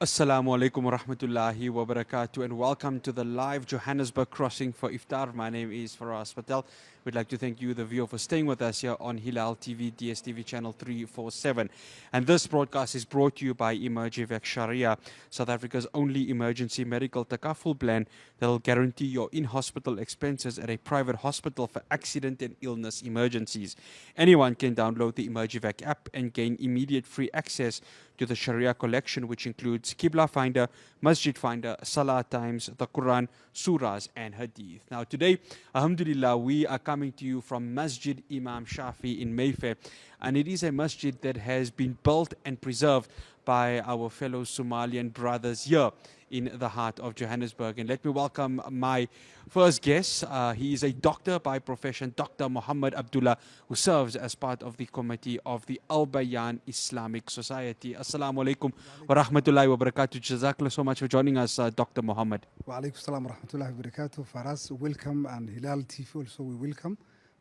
Assalamu alaikum wa rahmatullahi wa barakatuh, and welcome to the live Johannesburg crossing for Iftar. My name is Faraz Patel. We'd like to thank you, the viewer, for staying with us here on Hilaaltv, DSTV channel 347. And this broadcast is brought to you by Emergivec Sharia, South Africa's only emergency medical takaful plan that will guarantee your in-hospital expenses at a private hospital for accident and illness emergencies. Anyone can download the Emergivec app and gain immediate free access to the Sharia collection, which includes Qibla Finder, Masjid Finder, Salah Times, the Quran, Surahs, and Hadith. Now, today, Alhamdulillah, we are coming to you from Masjid Imam Shafi in Mayfair, and it is a masjid that has been built and preserved by our fellow Somalian brothers here in the heart of Johannesburg. And let me welcome my first guest. He is a doctor by profession, Dr. Muhammad Abdullah, who serves as part of the committee of the Al-Bayan Islamic Society. Assalamu alaikum wa rahmatullahi wa barakatuh. Jazakallah so much for joining us, Dr. Muhammad. Wa alaikum salam wa rahmatullahi wa barakatuh. Faraz, welcome, and Hilaaltv also we welcome.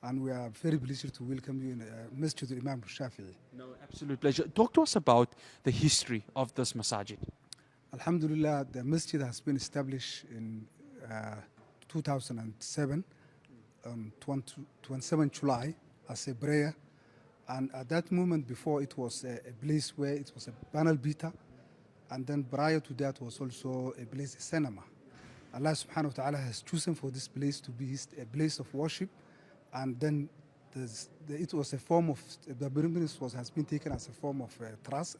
And we are very pleased to welcome you in Masjid Imam Shafi. No, absolute pleasure. Talk to us about the history of this masajid. Alhamdulillah, the masjid has been established in 2007, on 27 July, as a prayer. And at that moment before, it was a place where it was a panel beater. And then prior to that was also a place, a cinema. Allah subhanahu wa ta'ala has chosen for this place to be a place of worship. And then it was a form of, the building has been taken as a form of trust,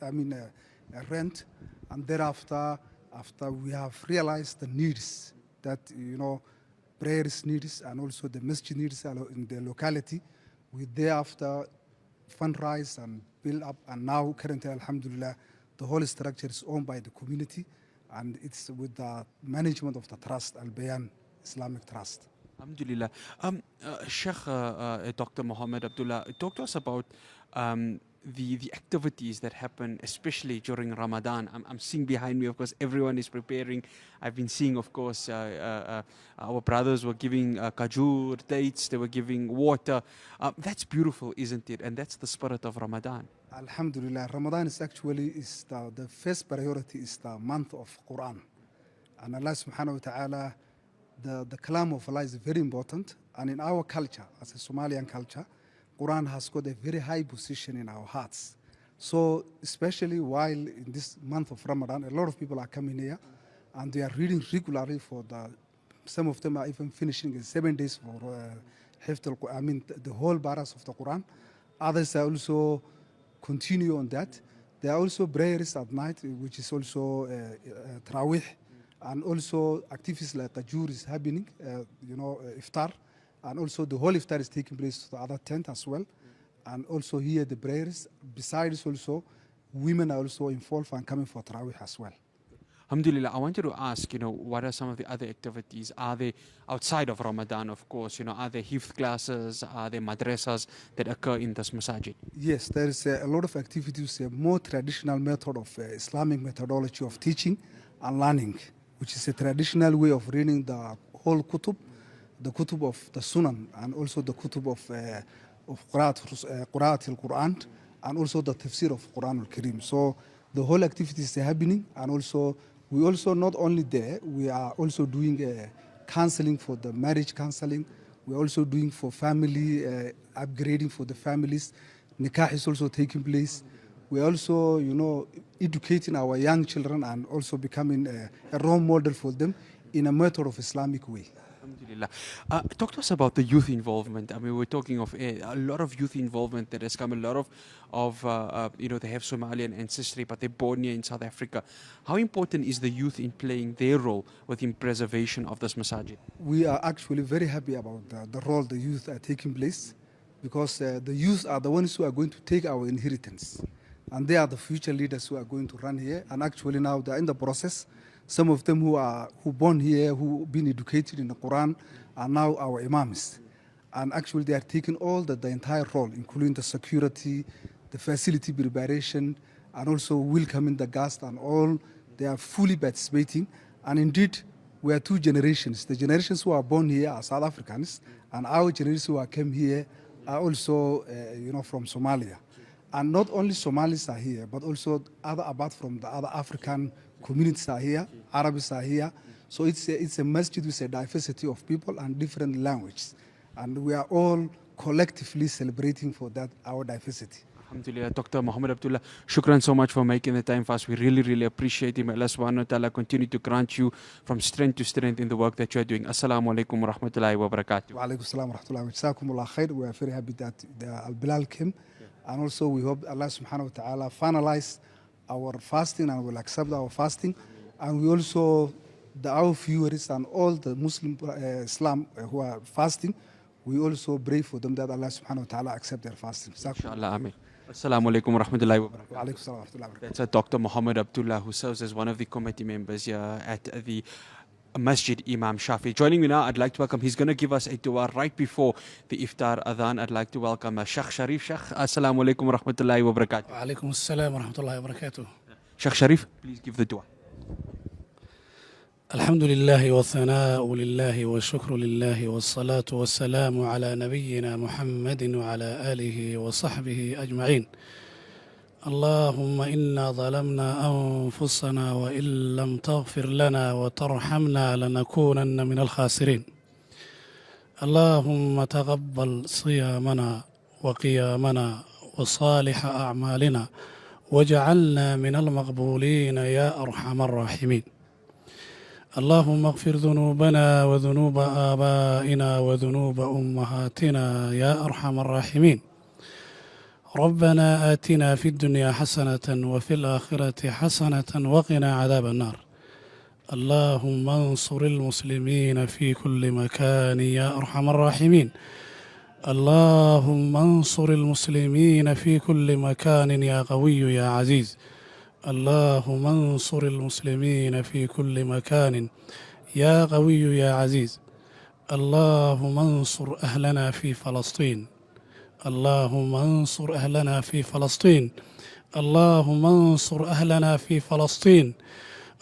rent. And thereafter, after we have realized the needs that, prayers needs and also the masjid needs in the locality, we thereafter fundraise and build up. And now currently, alhamdulillah, the whole structure is owned by the community, and it's with the management of the trust, Al-Bayan Islamic Trust. Alhamdulillah. Sheikh Dr. Muhammad Abdullah, talk to us about the activities that happen, especially during Ramadan. I'm seeing behind me, of course, everyone is preparing. I've been seeing, of course, our brothers were giving kajur, dates, they were giving water. That's beautiful, isn't it? And that's the spirit of Ramadan. Alhamdulillah, Ramadan is actually the first priority is the month of Quran. And Allah subhanahu wa ta'ala, the kalam of Allah is very important, and in our culture, as a Somalian culture, Quran has got a very high position in our hearts. So especially while in this month of Ramadan, a lot of people are coming here, and they are reading regularly some of them are even finishing in 7 days for the whole paras of the Quran. Others are also continue on that. There are also prayers at night, which is also Tarawih. And also activities like Tajur is happening, Iftar. And also the whole Iftar is taking place to the other tent as well. And also here the prayers. Besides also, women are also involved and coming for Tarawih as well. Alhamdulillah, I wanted to ask, what are some of the other activities? Are they outside of Ramadan, of course? Are there hifz classes? Are there madrasas that occur in this masajid? Yes, there is a lot of activities, a more traditional method of Islamic methodology of teaching and learning, which is a traditional way of reading the whole kutub, the kutub of the Sunan, and also the kutub of Qur'at al-Quran, and also the tafsir of Quran al-Karim. So the whole activity is happening, and also we also not only there, we are also doing counseling for the marriage counseling. We're also doing for family upgrading for the families. Nikah is also taking place. We're also, educating our young children and also becoming a role model for them in a method of Islamic way. Alhamdulillah. Talk to us about the youth involvement. I mean, we're talking of a lot of youth involvement that has come. A lot of they have Somalian ancestry, but they're born here in South Africa. How important is the youth in playing their role within preservation of this masajid? We are actually very happy about the role the youth are taking place, because the youth are the ones who are going to take our inheritance. And they are the future leaders who are going to run here. And actually now they're in the process. Some of them who born here, who been educated in the Quran, are now our imams. And actually they are taking all the entire role, including the security, the facility preparation, and also welcoming the guests and all. They are fully participating. And indeed, we are two generations. The generations who are born here are South Africans, and our generations who are came here are also, from Somalia. And not only Somalis are here, but also other, apart from the other African communities are here, Arabs are here. So it's a masjid with a diversity of people and different languages. And we are all collectively celebrating for that, our diversity. Alhamdulillah, Dr. Muhammad Abdullah, shukran so much for making the time for us. We really, really appreciate it. May Allah subhanahu wa ta'ala continue to grant you from strength to strength in the work that you are doing. Assalamu alaikum wa rahmatullahi wa barakatuh. Wa alaikum salam wa rahmatullahi wa jazakumullah khair. We are very happy that the Al-Bilal came. And also we hope Allah subhanahu wa ta'ala finalize our fasting and will accept our fasting. And we also, our viewers and all the Muslim Islam who are fasting, we also pray for them that Allah subhanahu wa ta'ala accept their fasting. Inshallah, Ameen. Assalamu alaikum wa rahmatullahi wa barakatuh. Wa alaikum salam wa rahmatullahi wa barakatuh. That's Dr. Muhammad Abdullah, who serves as one of the committee members here at the Masjid Imam Shafi. Joining me now, I'd like to welcome, he's going to give us a dua right before the Iftar Adhan. I'd like to welcome Sheikh Sharif. Sheikh, Assalamu alaikum wa rahmatullahi wa barakatuh. Wa alaikum assalam wa rahmatullahi wa barakatuh. Sheikh Sharif, please give the dua. الحمد لله والثناء لله والشكر لله والصلاة والسلام على نبينا محمد وعلى آله وصحبه أجمعين. اللهم إنا ظلمنا أنفسنا وإن لم تغفر لنا وترحمنا لنكونن من الخاسرين. اللهم تقبل صيامنا وقيامنا وصالح أعمالنا واجعلنا من المقبولين يا أرحم الراحمين. اللهم اغفر ذنوبنا وذنوب آبائنا وذنوب أمهاتنا يا أرحم الراحمين. ربنا آتنا في الدنيا حسنة وفي الآخرة حسنة وقنا عذاب النار. اللهم انصر المسلمين في كل مكان يا أرحم الراحمين. اللهم انصر المسلمين في كل مكان يا قوي يا عزيز. اللهم انصر المسلمين في كل مكان يا قوي يا عزيز. اللهم انصر أهلنا في فلسطين. اللهم انصر أهلنا في فلسطين. اللهم انصر أهلنا في فلسطين.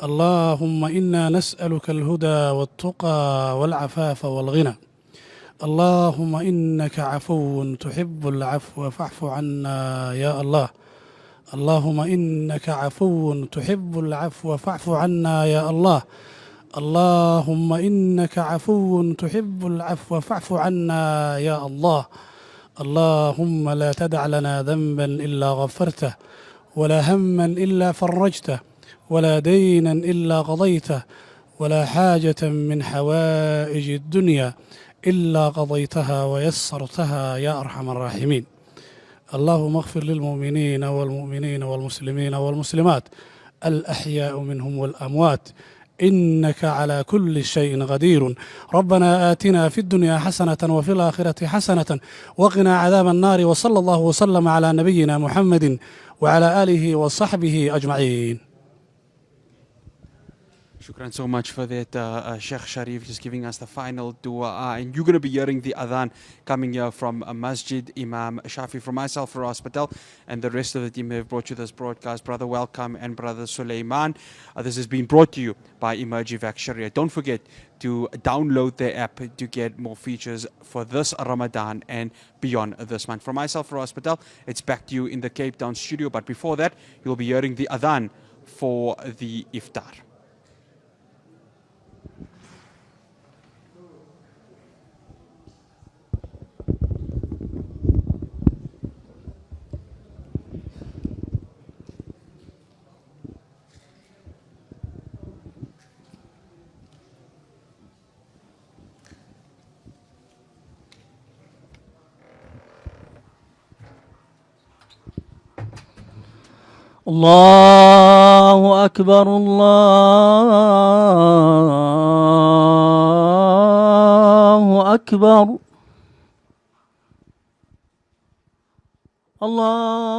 اللهم إنا نسألك الهدى والتقى والعفاف والغنى. اللهم إنك عفو تحب العفو فاعف عنا يا الله. اللهم إنك عفو تحب العفو فاعف عنا يا الله. اللهم إنك عفو تحب العفو فاعف عنا يا الله. اللهم لا تدع لنا ذنبا إلا غفرته ولا هما إلا فرجته ولا دينا إلا قضيته ولا حاجة من حوائج الدنيا إلا قضيتها ويسرتها يا أرحم الراحمين. اللهم اغفر للمؤمنين والمؤمنين والمسلمين والمسلمات الأحياء منهم والأموات إنك على كل شيء قدير. ربنا آتنا في الدنيا حسنة وفي الآخرة حسنة وقنا عذاب النار. وصلى الله وسلم على نبينا محمد وعلى آله وصحبه أجمعين. Shukran so much for that, Sheikh Sharif, just giving us the final dua. And you're going to be hearing the adhan coming here from Masjid Imam Shafi. From myself, Faraz Patel, and the rest of the team who have brought you this broadcast, Brother Welcome and Brother Sulaiman. This has been brought to you by Emergivac Sharia. Don't forget to download the app to get more features for this Ramadan and beyond this month. From myself, Faraz Patel, it's back to you in the Cape Town studio. But before that, you'll be hearing the adhan for the Iftar. الله أكبر الله أكبر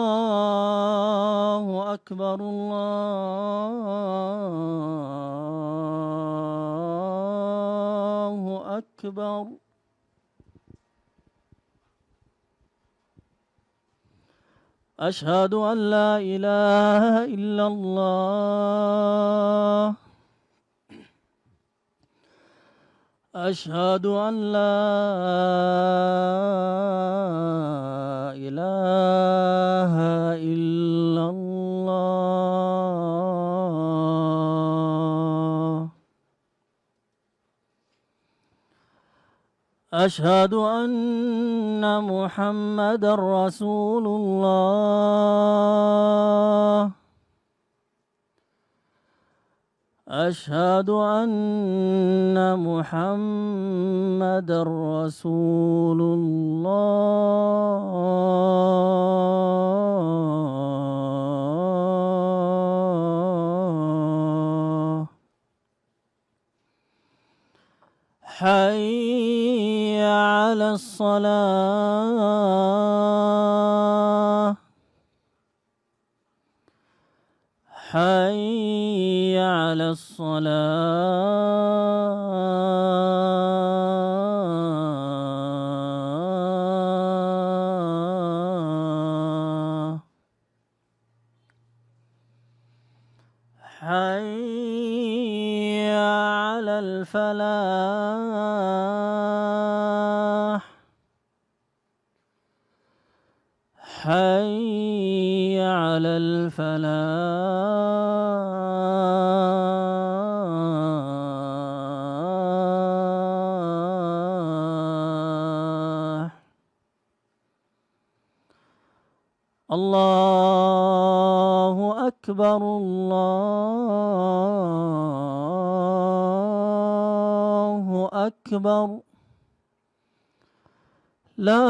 الله أكبر الله أكبر. أشهد أن لا إله إلا الله أشهد أن لا إله إلا الله. أشهد أن محمدا رسول الله. أشهد أن محمدا رسول الله. حي على الصلاة. حي على الصلاة. حي على الفلاح. حي على الفلاح. الله أكبر الله أكبر. لا